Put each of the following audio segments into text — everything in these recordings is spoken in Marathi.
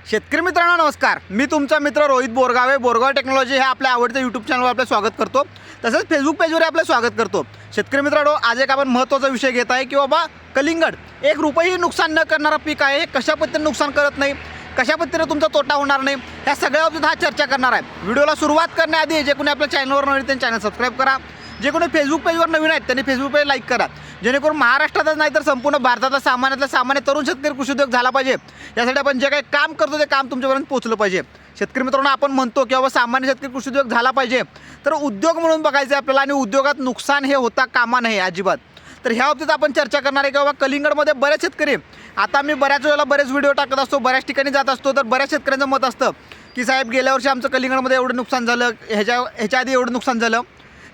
शेतकरी मित्रांनो नमस्कार. मी तुमचा मित्र रोहित बोरगावे. बोरगाव टेक्नॉलॉजी हे आपल्या आवडत्या यूट्यूब चॅनलवर आपलं स्वागत करतो. तसंच फेसबुक पेजवर आपलं स्वागत करतो. शेतकरी मित्रांनो, आज एक आपण महत्त्वाचा विषय घेत आहे की बाबा कलिंगड एक रुपयाही नुकसान न करणारा पीक आहे. हे कशा पद्धतीने नुकसान करत नाही, कशा पद्धतीने तुमचा तोटा होणार नाही, ह्या सगळ्या बाबतीत हा चर्चा करणार आहे. व्हिडिओला सुरुवात करण्याआधी जे कोणी आपल्या चॅनलवर नवीन त्यांनी चॅनल सबस्क्राईब करा. जे कोणी फेसबुक पेजवर नवीन आहेत त्यांनी फेसबुक पेज लाईक करा, जेणेकरून महाराष्ट्रातच नाही तर संपूर्ण भारतातला सामान्य तरुण शेतकरी कृषी उद्योग झाला पाहिजे. यासाठी आपण जे काही काम करतो ते काम तुमच्यापर्यंत पोहोचलं पाहिजे. शेतकरी मित्रांनो, आपण म्हणतो की बाबा सामान्य शेतकरी कृषी उद्योग झाला पाहिजे, तर उद्योग म्हणून बघायचं आहे आपल्याला आणि उद्योगात नुकसान हे होता कामा नये अजिबात. तर ह्या बाबतीत आपण चर्चा करणार आहे की बाबा कलिंगडमध्ये बरेच शेतकरी, आता मी बऱ्याच वेळेला बरेच व्हिडिओ टाकत असतो, बऱ्याच ठिकाणी जात असतो, तर बऱ्याच शेतकऱ्यांचं मत असतं की साहेब गेल्या वर्षी आमचं कलिंगडमध्ये एवढं नुकसान झालं, ह्याच्या आधी एवढं नुकसान झालं.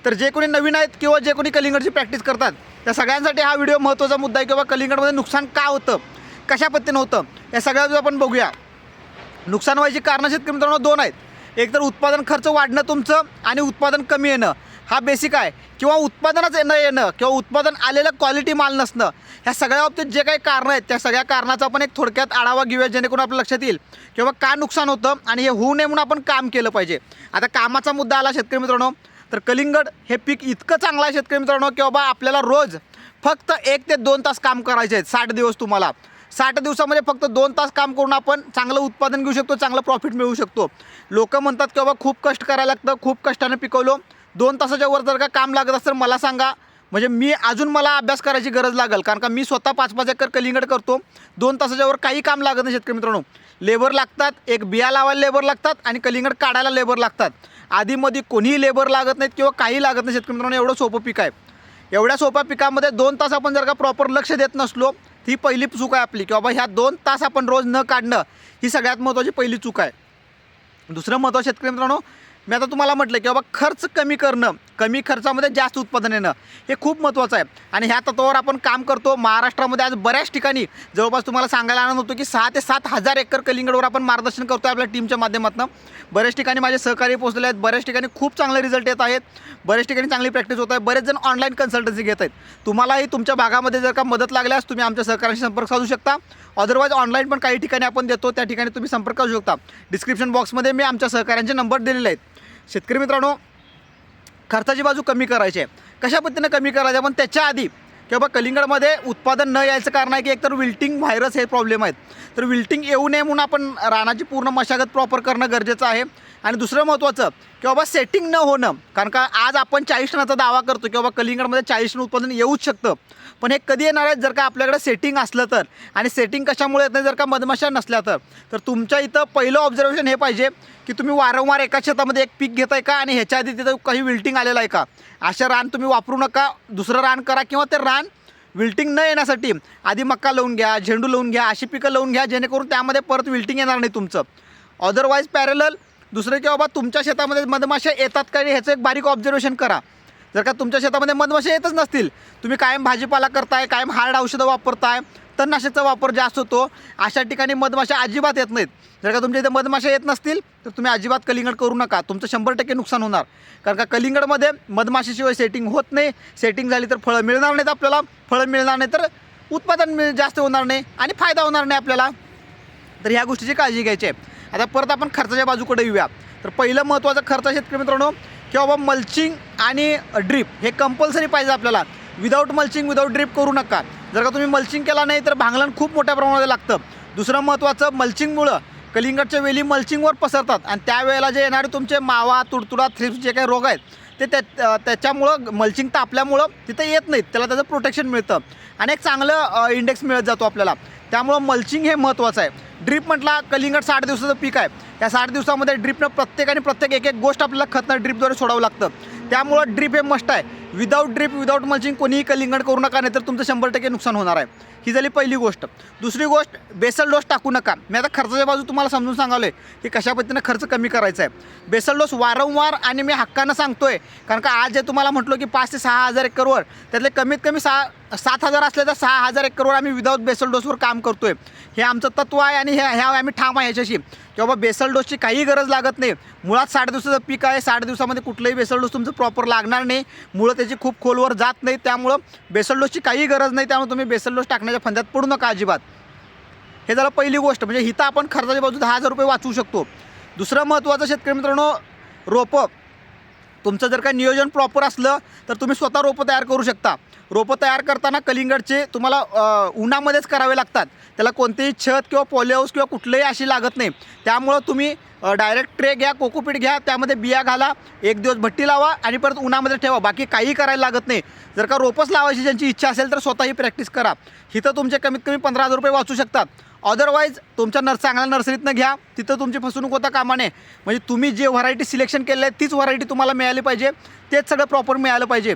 तर जे कोणी नवीन आहेत किंवा जे कोणी कलिंगडची प्रॅक्टिस करतात त्या सगळ्यांसाठी हा व्हिडिओ महत्त्वाचा मुद्दा आहे की बाबा कलिंगडमध्ये नुकसान का होतं, कशा पद्धतीनं होतं, या सगळ्या आपण बघूया. नुकसान व्हायची कारणं शेतकरी मित्रांनो दोन आहेत. एक तर उत्पादन खर्च वाढणं तुमचं आणि उत्पादन कमी येणं, हा बेसिक आहे. किंवा उत्पादनच येणं किंवा उत्पादन आलेलं क्वालिटी माल नसणं, ह्या सगळ्या बाबतीत जे काही कारणं आहेत त्या सगळ्या कारणाचा आपण एक थोडक्यात आढावा घेऊया, जेणेकरून आपल्या लक्षात येईल की बाबा का नुकसान होतं आणि हे होऊ नये म्हणून आपण काम केलं पाहिजे. आता कामाचा मुद्दा आला शेतकरी मित्रांनो, तर कलिंगड हे पीक इतकं चांगलं आहे शेतकरी मित्रांनो की बाबा आपल्याला रोज फक्त 1 ते 2 तास काम करायचे आहेत. 60 दिवस तुम्हाला 60 दिवसामध्ये फक्त 2 तास काम करून आपण चांगलं उत्पादन घेऊ शकतो, चांगलं प्रॉफिट मिळवू शकतो. लोक म्हणतात की बाबा खूप कष्ट करायला लागतं, खूप कष्टाने पिकवलं, 2 तासाच्या वर जर का काम लागत असेल तर मला सांगा, म्हणजे मला अभ्यास करायची गरज लागेल. कारण का मी स्वतः 5-5 एकर कलिंगड करतो. 2 तासाच्या वर काही काम लागत नाही शेतकरी मित्रांनो. लेबर लागतात, एक बिया लावायला लेबर लागतात आणि कलिंगड काढायला लेबर लागतात. आधीमध्ये कोणीही लेबर लागत नाहीत किंवा काही लागत नाही शेतकरी मित्रांनो. एवढं सोपं पीक आहे. एवढ्या सोप्या पिकामध्ये 2 तास आपण जर का प्रॉपर लक्ष देत नसलो, ही पहिली चूक आहे आपली की बाबा ह्या 2 तास आपण रोज न काढणं ही सगळ्यात महत्त्वाची पहिली चूक आहे. दुसरं महत्त्व शेतकरी मित्रांनो, मी आता तुम्हाला म्हटलं की बाबा खर्च कमी करणं, कमी खर्चामध्ये जास्त उत्पादन येणं हे खूप महत्त्वाचं आहे. आणि ह्या तत्वावर आपण काम करतो. महाराष्ट्रामध्ये आज बऱ्याच ठिकाणी जवळपास तुम्हाला सांगायला आनंद होतो की 6 ते 7 हजार एकर कलिंगडवर आपण मार्गदर्शन करतो आपल्या टीमच्या माध्यमातून. बऱ्याच ठिकाणी माझे सहकारी पोहोचले आहेत, बऱ्याच ठिकाणी खूप चांगले रिझल्ट येत आहेत, बऱ्याच ठिकाणी चांगली प्रॅक्टिस होत आहे, बरेच जण ऑनलाईन कन्सल्टन्सी घेत आहेत. तुम्हालाही तुमच्या भागामध्ये जर का मदत लागल्यास तुम्ही आमच्या सहकाऱ्यांशी संपर्क साधू शकता. अदरवाईज ऑनलाईन पण काही ठिकाणी आपण देतो, त्या ठिकाणी तुम्ही संपर्क करू शकता. डिस्क्रिप्शन बॉक्समध्ये मी आमच्या सहकाऱ्यांचे नंबर दिलेले आहेत. शेतकरी मित्रांनो, खर्चाची बाजू कमी करायची आहे. कशा पद्धतीने कमी करायची, पण त्याच्या आधी की बाबा कलिंगडमध्ये उत्पादन न यायचं कारण आहे की एकतर विल्टिंग व्हायरस हे प्रॉब्लेम आहेत. तर विल्टिंग येऊ नये म्हणून आपण रानाची पूर्ण मशागत प्रॉपर करणं गरजेचं आहे. आणि दुसरं महत्त्वाचं की बाबा सेटिंग न होणं, कारण का आज आपण 40 टनाचा दावा करतो की बाबा कलिंगडमध्ये 40 टन उत्पादन येऊच शकतं, पण हे कधी येणार आहे जर का आपल्याकडे सेटिंग असलं तर. आणि सेटिंग कशामुळे येत नाही, जर का मधमाशा नसल्या तर. तर तुमच्या इथं पहिलं ऑब्झर्वेशन हे पाहिजे की तुम्ही वारंवार एका शेतामध्ये एक पीक घेताय का आणि ह्याच्या आधी तिथं काही विल्टिंग आलेलं आहे का. अशा रान तुम्ही वापरू नका, दुसरं रान करा किंवा ते रान विल्टिंग न येण्यासाठी आधी मक्का लावून घ्या, झेंडू लावून घ्या, अशी पिकं लावून घ्या, जेणेकरून त्यामध्ये परत विल्टिंग येणार नाही तुमचं. अदरवाईज पॅरलल दुसरं की बाबा तुमच्या शेतामध्ये मधमाशा येतात का ह्याचं एक बारीक ऑब्झर्वेशन करा. जर का तुमच्या शेतामध्ये मधमाशा येतच नसतील, तुम्ही कायम भाजीपाला करताय, कायम हार्ड औषधं वापरताय, तणनाशकाचा वापर जास्त होतो, अशा ठिकाणी मधमाशा अजिबात येत नाहीत. जर का तुमच्या इथे मधमाशा येत नसतील तर तुम्ही अजिबात कलिंगड करू नका, तुमचं 100% नुकसान होणार. कारण का कलिंगडमध्ये मधमाशीशिवाय सेटिंग होत नाही. सेटिंग झाली तर फळं मिळणार नाहीत आपल्याला, फळं मिळणार नाही तर उत्पादन जास्त होणार नाही आणि फायदा होणार नाही आपल्याला. तर ह्या गोष्टीची काळजी घ्यायची आहे. आता परत आपण खर्चाच्या बाजूकडे येऊया. तर पहिलं महत्त्वाचं खर्च शेतकरी मित्रांनो की बाबा मल्चिंग आणि ड्रीप हे कंपल्सरी पाहिजे आपल्याला. विदाऊट मल्चिंग विदाऊट ड्रीप करू नका. जर का तुम्ही मल्चिंग केला नाही तर भांगलन खूप मोठ्या प्रमाणामध्ये लागतं. दुसरं महत्त्वाचं, मल्चिंगमुळं कलिंगडच्या वेली मल्चिंगवर पसरतात आणि त्यावेळेला जे येणारे तुमचे मावा, तुडतुडा, थ्रिप्स जे काही रोग आहेत ते त्याच्यामुळं मल्चिंग तापल्यामुळं तिथे येत नाहीत, त्याला त्याचं प्रोटेक्शन मिळतं आणि एक चांगलं इंडेक्स मिळत जातो आपल्याला. त्यामुळं मल्चिंग हे महत्त्वाचं आहे. ड्रीप म्हटला, कलिंगड 60 दिवसाचं पीक आहे. या 60 दिवसामध्ये ड्रीपनं प्रत्येक एक गोष्ट आपल्याला खतनं ड्रीपद्वारे सोडावं लागतं. त्यामुळं ड्रीप हे मस्ट आहे. विदाऊट ड्रीप विदाऊट मल्चिंग कोणीही कलिंगड करू नका, नाही तर तुमचं 100% नुकसान होणार आहे. ही झाली पहिली गोष्ट. दुसरी गोष्ट, बेसल डोस टाकू नका. मी आता खर्चाच्या बाजू तुम्हाला समजून सांगालो आहे की कशा पद्धतीनं खर्च कमी करायचा आहे. बेसल डोस वारंवार आणि मी हक्कानं सांगतोय, कारण का आज जे तुम्हाला म्हटलो की 5 ते 6 हजार एकरवर त्यातले कमीत कमी 7,000 असले तर 6,000 एकरवर आम्ही विदाऊट बेसल डोसवर काम करतोय. हे आमचं तत्त्व आहे आणि ह्या आम्ही ठाम आहे ह्याच्याशी की बाबा बेसल डोसची काही गरज लागत नाही. मुळात 60 दिवसाचं पीक आहे, 60 दिवसामध्ये कुठलंही बेसल डोस तुमचं प्रॉपर लागणार नाही, मुळं त्याची खूप खोलवर जात नाही, त्यामुळं बेसल डोसची काही गरज नाही. त्यामुळे तुम्ही बेसल डोस टाकण्याच्या फंद्यात पडू नका अजिबात. हे झालं पहिली गोष्ट. म्हणजे इथं आपण खर्चाची बाजू 10,000 रुपये वाचवू शकतो. दुसरं महत्त्वाचं शेतकरी मित्रांनो, रोपं. तुमचं जर का नियोजन प्रॉपर असलं तर तुम्ही स्वतः रोपं तयार करू शकता. रोपं तयार करताना कलिंगडचे तुम्हाला उन्हामध्येच करावे लागतात. त्याला कोणतेही छत किंवा पॉलीहाऊस किंवा कुठलंही अशी लागत नाही. त्यामुळं तुम्ही डायरेक्ट ट्रे घ्या, कोकोपीट घ्या, त्यामध्ये बिया घाला, एक दिवस भट्टी लावा आणि परत उन्हामध्ये ठेवा. बाकी काही करायला लागत नाही. जर का रोपंच लावायची ज्यांची इच्छा असेल तर स्वतःही प्रॅक्टिस करा. इथं तुमचे कमीत कमी 15,000 रुपये वाचू शकतात. अदरवाईज तुमच्या चांगल्या नर्सरीतनं घ्या, तिथं तुमची फसवणूक होता कामा नये. म्हणजे तुम्ही जे व्हरायटी सिलेक्शन केलं आहे तीच व्हरायटी तुम्हाला मिळाली पाहिजे, तेच सगळं प्रॉपर मिळालं पाहिजे.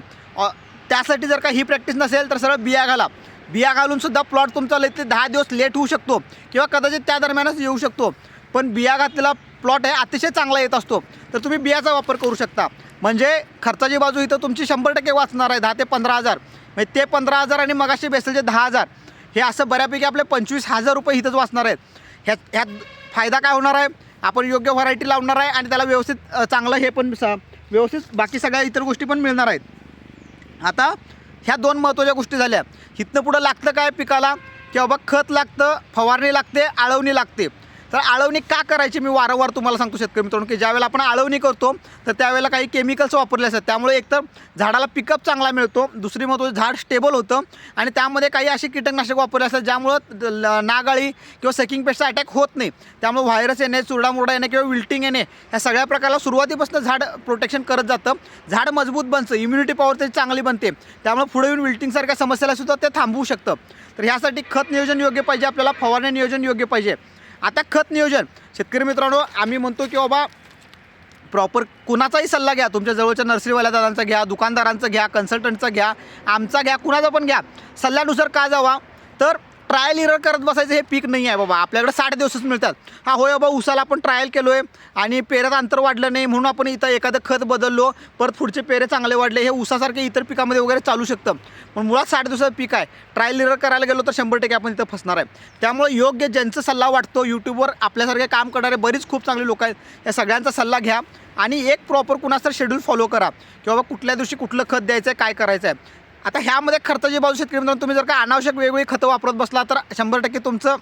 त्यासाठी जर का ही प्रॅक्टिस नसेल तर सरळ बिया घाला. बिया घालूनसुद्धा प्लॉट तुमचा ते 10 दिवस लेट होऊ शकतो किंवा कदाचित त्या दरम्यानच येऊ शकतो. पण बिया घातलेला प्लॉट आहे अतिशय चांगला येत असतो, तर तुम्ही बियाचा वापर करू शकता. म्हणजे खर्चाची बाजू इथं तुमची 100% वाचणार आहे. 10 ते 15,000 म्हणजे ते 15,000 आणि मगाशी बेसलचे 10,000 हे असं बऱ्यापैकी आपले 25,000 रुपये इथंच वाचणार आहेत. ह्यात फायदा काय होणार आहे, आपण योग्य व्हरायटी लावणार आहे आणि त्याला व्यवस्थित चांगलं हे पण व्यवस्थित बाकी सगळ्या इतर गोष्टी पण मिळणार आहेत. आता ह्या 2 महत्त्वाच्या गोष्टी झाल्या. इथनं पुढं लागतं काय पिकाला, की बाबा खत लागतं, फवारणी लागते, आळवणी लागते. तर आळवणी का करायची मी वारंवार तुम्हाला सांगतो शेतकरी मित्रांनो, की ज्यावेळेला आपण आळवणी करतो तर त्यावेळेला काही केमिकल्स वापरले असतात. त्यामुळे एकतर झाडाला पिकअप चांगला मिळतो, दुसरी महत्त्वाचं झाड स्टेबल होतं आणि त्यामध्ये काही असे कीटकनाशक वापरले असतात ज्यामुळं नागाळी किंवा सकिंग पेस्टचा अटॅक होत नाही. त्यामुळे व्हायरस येणे, चुरडामुरडा येणे किंवा विल्टिंग येणे ह्या सगळ्या प्रकारला सुरुवातीपासून झाड प्रोटेक्शन करत जातं. झाड मजबूत बनतं, इम्युनिटी पॉवर त्याची चांगली बनते. त्यामुळे पुढे येऊन विल्टिंगसारख्या समस्याला सुद्धा ते थांबवू शकतं. तर ह्यासाठी खत नियोजन योग्य पाहिजे, आपल्याला फवारणी नियोजन योग्य पाहिजे. आता खत नियोजन शेतकरी मित्रांनो, आम्ही म्हणतो की बाबा प्रॉपर कुणाचाही सल्ला घ्या. तुमच्या जवळच्या नर्सरीवाल्या दादांचा घ्या, दुकानदारांचा घ्या, कन्सल्टंटचा घ्या, आमचा घ्या, कुणाचा पण घ्या. सल्ल्यानुसार का जावा, तर ट्रायल इरर करत बसायचं हे पीक नाही आहे बाबा. आपल्याकडे 60 दिवसच मिळतात. हा होय बाबा, उसाला आपण ट्रायल केलो आहे आणि पेऱ्यात अंतर वाढलं नाही म्हणून आपण इथं एखादं खत बदललो, परत पुढचे पेरे चांगले वाढले. हे उसासारखे इतर पिकामध्ये वगैरे चालू शकतं. पण मुळात 60 दिवसाचं पीक आहे. ट्रायल इरर करायला गेलो तर 100% आपण इथं फसणार आहे. त्यामुळे योग्य ज्यांचा सल्ला वाटतो, यूट्यूबवर आपल्यासारखे काम करणारे बरीच खूप चांगली लोक आहेत, या सगळ्यांचा सल्ला घ्या आणि एक प्रॉपर कुणाचं तर शेड्यूल फॉलो करा की बाबा कुठल्या दिवशी कुठलं खत द्यायचं आहे, काय करायचं आहे. आता ह्यामध्ये खर्चाची बाजू शेतकरी मित्रांनो, तुम्ही जर का अनावश्यक वेगवेगळी खतं वापरत बसला तर 100% तुमचं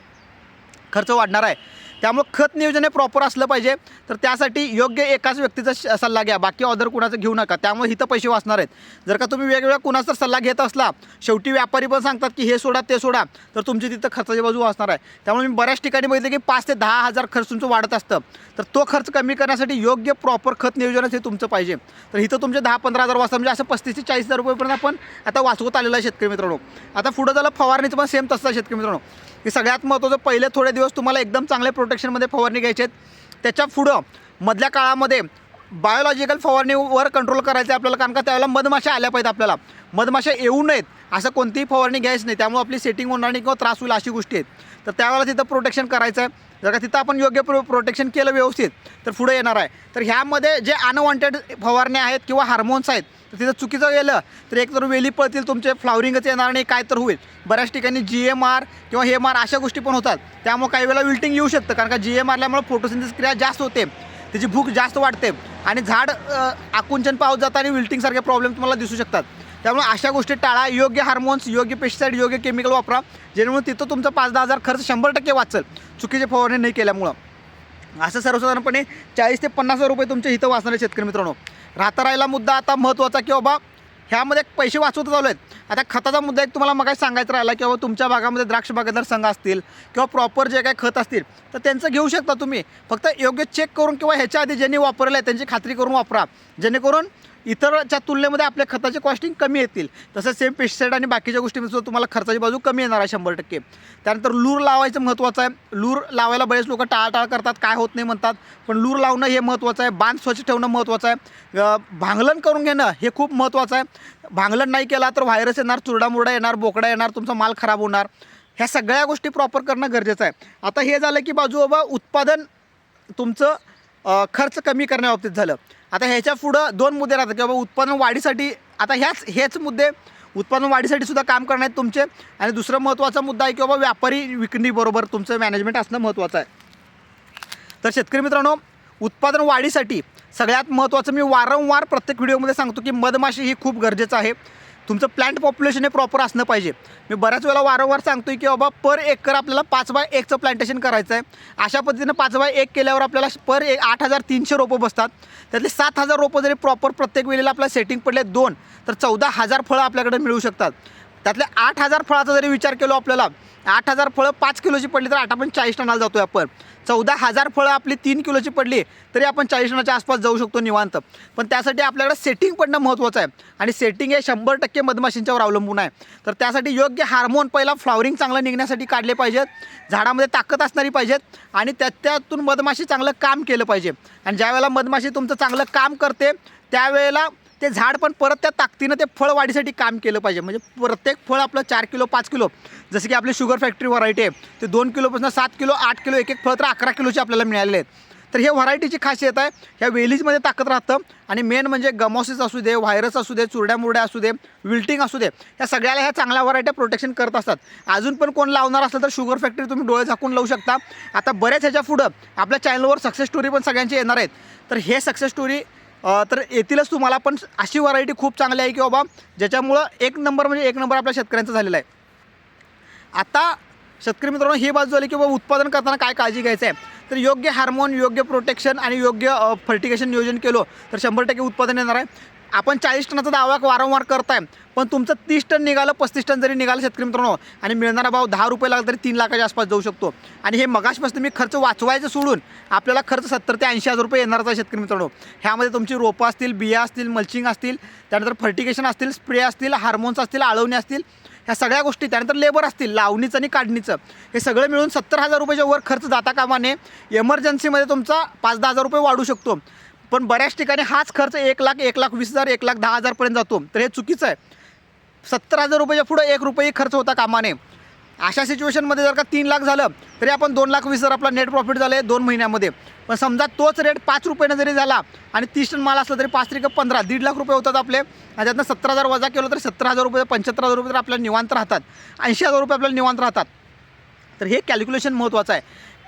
खर्च वाढणार आहे. त्यामुळे खत नियोजन हे प्रॉपर असलं पाहिजे. तर त्यासाठी योग्य एकाच व्यक्तीचा सल्ला घ्या, बाकी ऑदर कुणाचं घेऊ नका. त्यामुळे इथं पैसे वाचणार आहेत. जर का तुम्ही वेगवेगळ्या कुणाचा सल्ला घेत असला, शेवटी व्यापारी पण सांगतात की हे सोडा ते सोडा, तर तुमची तिथं खर्चाची बाजू वाचणार आहे. त्यामुळे मी बऱ्याच ठिकाणी बघितलं की 5 ते 10,000 खर्च तुमचं वाढत असतं. तर तो खर्च कमी करण्यासाठी योग्य प्रॉपर खत नियोजनच हे तुमचं पाहिजे. तर इथं तुमचे 10-15,000 वाचतात. म्हणजे असं 35,000 ते 40,000 रुपयेपर्यंत आपण आता वाचवत आलेलं आहे शेतकरी मित्रांनो. आता पुढं झालं फवारणीचं पण सेम तसं आहे शेतकरी मित्रांनो, की सगळ्यात महत्त्वाचं पहिले थोडे दिवस तुम्हाला एकदम चांगल्या प्रोटेक्शनमध्ये फवारणी घ्यायची आहेत. त्याच्या पुढं मधल्या काळामध्ये बायोलॉजिकल फवारणीवर कंट्रोल करायचं आहे आपल्याला, कारण का त्यावेळेला मधमाशा आल्या पाहिजेत. आपल्याला मधमाशा येऊ नयेत असं कोणतीही फवारणी घ्यायची नाही. त्यामुळे आपली सेटिंग होणार नाही किंवा त्रास होईल अशी गोष्टी आहेत. तर त्यावेळेला तिथं प्रोटेक्शन करायचं आहे. जर का तिथं आपण योग्य प्रोटेक्शन केलं व्यवस्थित तर पुढे येणार आहे. तर ह्यामध्ये जे अनवॉन्टेड फवारण्या आहेत किंवा हार्मोन्स आहेत, तर तिथं चुकीचं गेलं तर एकतर वेली पळतील, तुमचे फ्लावरिंगच येणार नाही, काय तर होईल. बऱ्याच ठिकाणी GMR किंवा हे मार अशा गोष्टी पण होतात. त्यामुळे काही वेळेला विल्टिंग येऊ शकतं, कारण का GM मारल्यामुळे फोटोसिंथेसिस क्रिया जास्त होते, त्याची भूक जास्त वाढते आणि झाड आकुंचन पावत जातं आणि विल्टिंगसारखे प्रॉब्लेम तुम्हाला दिसू शकतात. त्यामुळे अशा गोष्टी टाळा. योग्य हार्मोन्स, योग्य पेस्टिसाईड, योग्य केमिकल वापरा, जेणेकरून तिथं तुमचं 5-10,000 खर्च 100% वाचेल चुकीचे फवारणी नाही केल्यामुळं. असं सर्वसाधारणपणे 40,000 ते 50,000 रुपये तुमच्या इथं वाचणारे शेतकरी मित्रांनो. राहिला मुद्दा आता महत्त्वाचा की बाबा ह्यामध्ये पैसे वाचवत चालू आहेत. आता खताचा मुद्दा एक तुम्हाला मग सांगायचं राहिला की बाबा तुमच्या भागामध्ये द्राक्ष बागायतदार संघ असतील किंवा प्रॉपर जे काही खत असतील तर त्यांचं घेऊ शकता तुम्ही. फक्त योग्य चेक करून किंवा ह्याच्या आधी ज्यांनी वापरलं आहे त्यांची खात्री करून वापरा, जेणेकरून इतरच्या तुलनेमध्ये आपल्या खताचे कॉस्टिंग कमी येतील. तसंच सेम पेस्टिसाईड आणि बाकीच्या गोष्टींमध्ये तुम्हाला खर्चाची बाजू कमी येणार आहे 100%. त्यानंतर लूर लावायचं महत्त्वाचं आहे. लूर लावायला बरेच लोक टाळाटाळ करतात, काय होत नाही म्हणतात, पण लूर लावणं हे महत्त्वाचं आहे. बांध स्वच्छ ठेवणं महत्त्वाचं आहे. भांगलन करून घेणं हे खूप महत्त्वाचं आहे. भांगलन नाही केला तर व्हायरस येणार, चुरडामुरडा येणार, बोकडा येणार, तुमचा माल खराब होणार. ह्या सगळ्या गोष्टी प्रॉपर करणं गरजेचं आहे. आता हे झालं की बाजू बाबा उत्पादन तुमचं खर्च कमी करण्याबाबतीत झालं. आता ह्याच्या पुढं 2 मुद्दे राहतात की बाबा उत्पादन वाढीसाठी. आता हेच मुद्दे उत्पादन वाढीसाठी सुद्धा काम करणार आहेत तुमचे. आणि दुसरा महत्त्वाचा मुद्दा आहे की बाबा व्यापारी विक्रीबरोबर तुमचं मॅनेजमेंट असणं महत्त्वाचं आहे. तर शेतकरी मित्रांनो, उत्पादन वाढीसाठी सगळ्यात महत्त्वाचं मी वारंवार प्रत्येक व्हिडिओमध्ये सांगतो की मधमाशी ही खूप गरजेचं आहे. तुमचं प्लांट पॉप्युलेशन हे प्रॉपर असणं पाहिजे. मी बऱ्याच वेळा वारंवार सांगतोय की बाबा पर एकर आपल्याला 5x1चं प्लांटेशन करायचं आहे. अशा पद्धतीनं 5x1 केल्यावर आपल्याला 8,300 रोपं बसतात. त्यातले 7,000 रोपं जरी प्रॉपर प्रत्येक वेळेला आपल्याला सेटिंग पडले 2 तर 14,000 फळं आपल्याकडे मिळू शकतात. त्यातल्या 8,000 फळाचा जरी विचार केलो आपल्याला 8,000 फळं 5 किलोची पडली तर 8 आपण 40 टनाला जातोय आपण. 14,000 फळं आपली 3 किलोची पडली तरी आपण 40 टनाच्या आसपास जाऊ शकतो निवांत. पण त्यासाठी आपल्याकडे सेटिंग पडणं महत्त्वाचं आहे आणि सेटिंग हे 100% मधमाशींच्यावर अवलंबून आहे. तर त्यासाठी योग्य हार्मोन पहिला फ्लॉवरिंग चांगलं निघण्यासाठी काढले पाहिजेत, झाडामध्ये ताकद असणारी पाहिजेत आणि त्यातून मधमाशी चांगलं काम केलं पाहिजे. आणि ज्यावेळेला मधमाशी तुमचं चांगलं काम करते त्यावेळेला ते झाड पण परत त्या ताकदीनं ते फळ वाढीसाठी काम केलं पाहिजे. म्हणजे प्रत्येक फळ आपलं 4 किलो 5 किलो जसं की आपली शुगर फॅक्टरी व्हरायटी आहे ते 2 किलोपासून 7 किलो 8 किलो एक फळ तर 11 किलोचे आपल्याला मिळालेले आहेत. तर हे व्हरायटीची खासियत आहे. ह्या वेलीजमध्ये ताकद राहतं आणि मेन म्हणजे गमॉसिस असू दे, व्हायरस असू दे, चुरड्या मुरड्या असू दे, विल्टिंग असू दे, ह्या सगळ्याला ह्या चांगल्या व्हरायट्या प्रोटेक्शन करत असतात. अजून पण कोण लावणार असलं तर शुगर फॅक्टरी तुम्ही डोळे झाकून लावू शकता. आता बऱ्याच ह्याच्या पुढं आपल्या चॅनलवर सक्सेस स्टोरी पण सगळ्यांची येणार आहेत. तर हे सक्सेस स्टोरी तर येतीलच तुम्हाला. पण अशी व्हरायटी खूप चांगली आहे की बाबा ज्याच्यामुळं एक नंबर आपल्या शेतकऱ्यांचा झालेला आहे. आता शेतकरी मित्रांनो ही बाजू झाली की बाबा उत्पादन करताना काय काळजी घ्यायचं आहे. तर योग्य हार्मोन, योग्य प्रोटेक्शन आणि योग्य फर्टिगेशन नियोजन केलं तर 100% उत्पादन येणार आहे. आपण 40 टनाचा दावा वारंवार करताय पण तुमचं 30 टन निघालं 35 टन जरी निघालं शेतकरी मित्रांनो आणि मिळणारा भाव 10 रुपये लागला तरी 3 लाखाच्या आसपास जाऊ शकतो. आणि हे मगाशपासून मी खर्च वाचवायचं सोडून आपल्याला खर्च 70 ते 80,000 रुपये येणारच आहे शेतकरी मित्रांनो. ह्यामध्ये तुमची रोपं असतील, बिया असतील, मल्चिंग असतील, त्यानंतर फर्टिगेशन असतील, स्प्रे असतील, हार्मोन्स असतील, आळवणी असतील, ह्या सगळ्या गोष्टी, त्यानंतर लेबर असतील लावणीचं आणि काढणीचं, हे सगळं मिळून 70,000 रुपयाच्या वर खर्च जाता कामा नये. एमर्जन्सीमध्ये तुमचा 5-10 हजार रुपये वाढू शकतो. पण बऱ्याच ठिकाणी हाच खर्च 1 लाख, 1,20,000, 1,10,000 पर्यंत जातो. तर हे चुकीचं आहे. 70,000 रुपयाच्या पुढं 1 रुपये खर्च होता कामा नये. अशा सिच्युएशनमध्ये जर का 3 लाख झालं तरी आपण 2,20,000 आपला नेट प्रॉफिट झालं आहे 2 महिन्यामध्ये. पण समजा तोच रेट 5 रुपयानं जरी झाला आणि 30 टन माल असला तरी 5 त्रिक 15, 1.5 लाख रुपये होतात आपले. आणि त्यातनं 70,000 वजा केलं तर 70,000 रुपये, 75,000 रुपये तर आपल्याला निवांत राहतात, 80,000 रुपये आपल्याला निवांत राहतात. तर हे कॅल्क्युलेशन महत्त्वाचं आहे.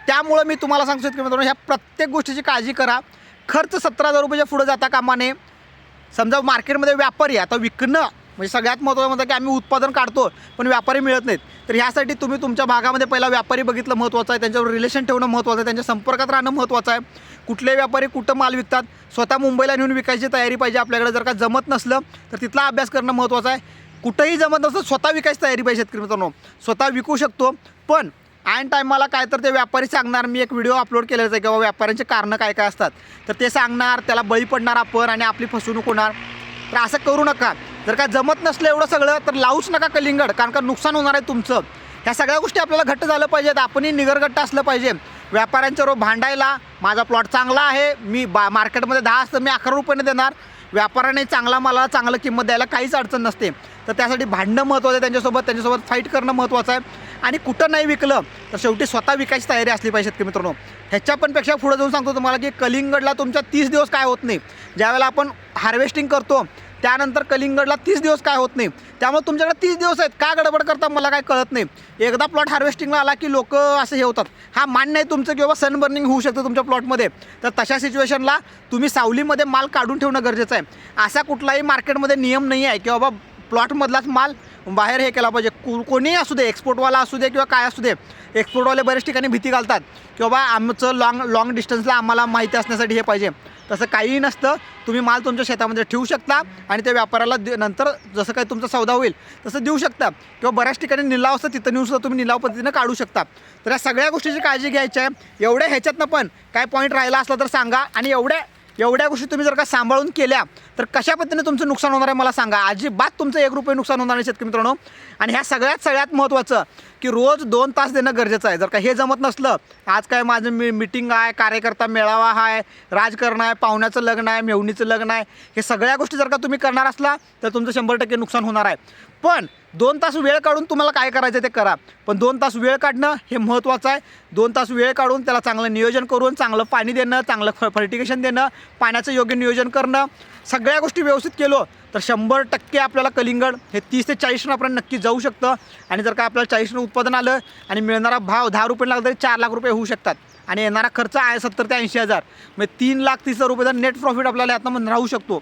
त्यामुळं मी तुम्हाला सांगतो की मित्रांनो ह्या प्रत्येक गोष्टीची काळजी करा. खर्च 70,000 रुपयाच्या पुढे जाता कामा नये. समजा मार्केटमध्ये व्यापारी आता विकणं म्हणजे सगळ्यात महत्त्वाचं म्हणतं की आम्ही उत्पादन काढतो पण व्यापारी मिळत नाहीत. तर ह्यासाठी तुम्ही तुमच्या भागामध्ये पहिला व्यापारी बघितलं महत्त्वाचं आहे, त्यांच्यावर रिलेशन ठेवणं महत्त्वाचं आहे, त्यांच्या संपर्कात राहणं महत्त्वाचं आहे. कुठले व्यापारी कुठं माल विकतात, स्वतः मुंबईला नेऊन विकायची तयारी पाहिजे आपल्याकडे. जर का जमत नसलं तर तिथला अभ्यास करणं महत्त्वाचं आहे. कुठंही जमत नसलं स्वतः विकायची तयारी पाहिजे शेतकरी मित्रांनो. स्वतः विकू शकतो पण ऐन टायमाला काय तर ते व्यापारी सांगणार. मी एक व्हिडिओ अपलोड केलेला आहे की बाबा व्यापाऱ्यांचे कारणं काय काय असतात तर ते सांगणार, त्याला बळी पडणार आपण आणि आपली फसवणूक होणार. तर असं करू नका. जर काय जमत नसलं एवढं सगळं तर लावूच नका कलिंगड, कारण का नुकसान होणार आहे तुमचं. ह्या सगळ्या गोष्टी आपल्याला घट्ट झालं पाहिजेत. आपणही निगरगट्ट असलं पाहिजे. व्यापाऱ्यांच्यावर भांडायला माझा प्लॉट चांगला आहे, मी मार्केटमध्ये 10 असतं मी 11 रुपयाने देणार, व्यापाऱ्याने चांगला मालाला चांगलं किंमत द्यायला काहीच अडचण नसते. तर त्यासाठी भांडणं महत्त्वाचं आहे, त्यांच्यासोबत फाईट करणं महत्त्वाचं आहे. आणि कुठं नाही विकलं तर शेवटी स्वतः विकायची तयारी असली पाहिजे शेतकरी मित्रांनो. ह्याच्या पण पेक्षा पुढे जाऊन सांगतो तुम्हाला की कलिंगडला तुमच्या 30 दिवस काय होत नाही. ज्यावेळेला आपण हार्वेस्टिंग करतो त्यानंतर कलिंगडला 30 दिवस काय होत नाही. त्यामुळे तुमच्याकडे 30 दिवस आहेत, का गडबड करता मला काय कळत नाही. एकदा प्लॉट हार्वेस्टिंगला आला की लोक असं हे होतात, हा मान्य आहे तुमचं किंवा सन बर्निंग होऊ शकतं तुमच्या प्लॉटमध्ये. तर तशा सिच्युएशनला तुम्ही सावलीमध्ये माल काढून ठेवणं गरजेचं आहे. असा कुठलाही मार्केटमध्ये नियम नाही आहे की बाबा प्लॉटमधलाच माल बाहेर हे केला पाहिजे. कोणीही असू दे, एक्सपोर्टवाला असू दे किंवा काय असू दे. एक्सपोर्टवाले बरेच ठिकाणी भीती घालतात की बाबा आमचं लॉंग डिस्टन्सला आम्हाला माहिती असण्यासाठी हे पाहिजे. तसं काहीही नसतं. तुम्ही माल तुमच्या शेतामध्ये ठेवू शकता आणि त्या व्यापाऱ्याला नंतर जसं काही तुमचा सौदा होईल तसं देऊ शकता. किंवा बऱ्याच ठिकाणी निलाव असतं तिथं नेऊन सुद्धा तुम्ही निलाव पद्धतीनं काढू शकता. तर या सगळ्या गोष्टीची काळजी घ्यायची आहे. एवढ्या ह्याच्यातनं पण काय पॉईंट राहिला असला तर सांगा. आणि एवढ्या गोष्टी तुम्ही जर का सांभाळून केल्या तर कशा पद्धतीने तुमचं नुकसान होणार आहे मला सांगा. अजिबात तुमचं 1 रुपये नुकसान होणार नाही शेतकरी मित्रांनो. आणि ह्या सगळ्यात महत्त्वाचं की रोज 2 तास देणं गरजेचं आहे. जर का हे जमत नसलं, आज काय माझं मीटिंग आहे, कार्यकर्ता मेळावा आहे, राजकारण आहे, पाहुण्याचं लग्न आहे, मेवणीचं लग्न आहे, हे सगळ्या गोष्टी जर का तुम्ही करणार असला तर तुमचं 100% नुकसान होणार आहे. पण 2 तास वेळ काढून तुम्हाला काय करायचं ते करा. पण 2 तास वेळ काढणं हे महत्त्वाचं आहे. 2 तास वेळ काढून त्याला चांगलं नियोजन करून चांगलं पाणी देणं, चांगलं फर्टिगेशन देणं, पाण्याचं योग्य नियोजन करणं, सगळ्या गोष्टी व्यवस्थित केलो तर 100% आपल्याला कलिंगड हे 30 ते 40 टन आपण नक्की जाऊ शकतं. आणि जर का आपल्याला 40 टन उत्पादन आलं आणि मिळणारा भाव 10 रुपये लागला तरी 4 लाख रुपये होऊ शकतात. आणि येणारा खर्च आहे 70 ते 80,000 म्हणजे 3,30,000 रुपयाचा नेट प्रॉफिट आपल्याला यातनं राहू शकतो.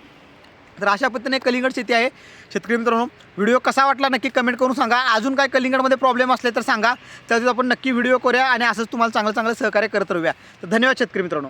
तर अशा पद्धतीने कलिंगड शेती आहे. शेतकरी मित्रांनो, व्हिडिओ कसा वाटला नक्की कमेंट करून सांगा. अजून काय कलिंगडमध्ये प्रॉब्लेम असले तर सांगा, त्याच्यात आपण नक्की व्हिडिओ करूया आणि असंच तुम्हाला चांगलं चांगलं सहकार्य करत राहूया. तर धन्यवाद शेतकरी मित्रांनो.